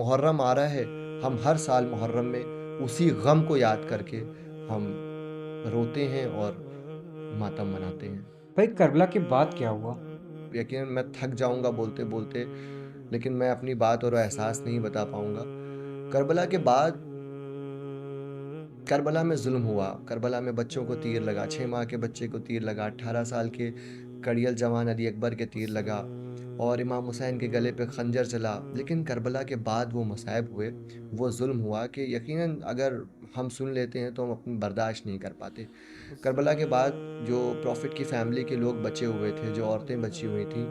मुहर्रम आ रहा है, हम हर साल मुहर्रम में उसी गम को याद करके हम रोते हैं और मातम मनाते हैं। भाई करबला के बाद क्या हुआ? यकीनन मैं थक जाऊँगा बोलते-बोलते, लेकिन मैं अपनी बात और एहसास नहीं बता पाऊँगा। करबला के बाद करबला में ज़ुल्म हुआ, करबला में बच्चों को तीर लगा, 6 माह के बच्चे को तीर लगा, 18 साल के कड़ियल जवान अली अकबर के तीर लगा और इमाम हुसैन के गले पे खंजर चला। लेकिन करबला के बाद वो मसाइब हुए, वो ज़ुल्म हुआ कि यकीनन अगर हम सुन लेते हैं तो हम अपनी बर्दाश्त नहीं कर पाते। करबला के बाद जो प्रॉफ़िट की फ़ैमिली के लोग बचे हुए थे, जो औरतें बची हुई थीं,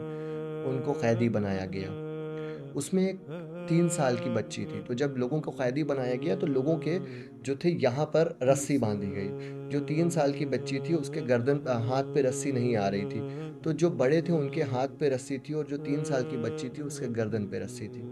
उनको कैदी बनाया गया। उसमें एक 3 साल की बच्ची थी, तो जब लोगों को कैदी बनाया गया तो लोगों के जो थे यहाँ पर रस्सी बाँधी गई। जो 3 साल की बच्ची थी उसके हाथ पे रस्सी नहीं आ रही थी। तो जो बड़े थे उनके हाथ पे रस्सी थी और जो 3 साल की बच्ची थी उसके गर्दन पे रस्सी थी।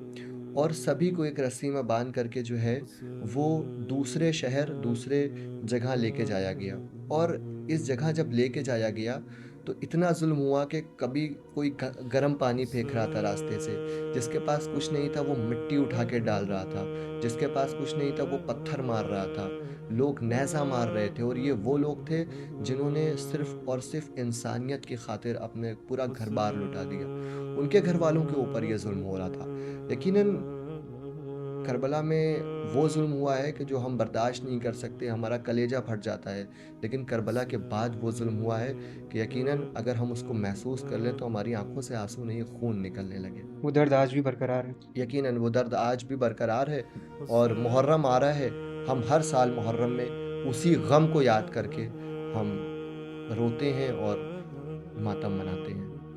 और सभी को एक रस्सी में बाँध करके जो है वो दूसरे शहर, दूसरे जगह लेके जाया गया। और इस जगह जब लेके जाया गया तो इतना ज़ुल्म हुआ कि कभी कोई गर्म पानी फेंक रहा था रास्ते से, जिसके पास कुछ नहीं था वो मिट्टी उठा के डाल रहा था, जिसके पास कुछ नहीं था वो पत्थर मार रहा था, लोग नेज़ा मार रहे थे और ये वो लोग थे जिन्होंने सिर्फ़ और सिर्फ़ इंसानियत की खातिर अपने पूरा घर-बार लुटा दिया। उनके घरवालों के ऊपर ये ज़ुल्म हो रहा था। यकीनन करबला में वो ज़ुल्म हुआ है कि जो हम बर्दाश्त नहीं कर सकते, हमारा कलेजा फट जाता है। लेकिन करबला के बाद वो ज़ुल्म हुआ है कि यकीनन अगर हम उसको महसूस कर लें तो हमारी आँखों से आँसू नहीं खून निकलने लगे। वो दर्द आज भी बरकरार है। यकीनन वो दर्द आज भी बरकरार है और मुहर्रम आ रहा है, हम हर साल मुहर्रम में उसी गम को याद करके हम रोते हैं और मातम मनाते हैं।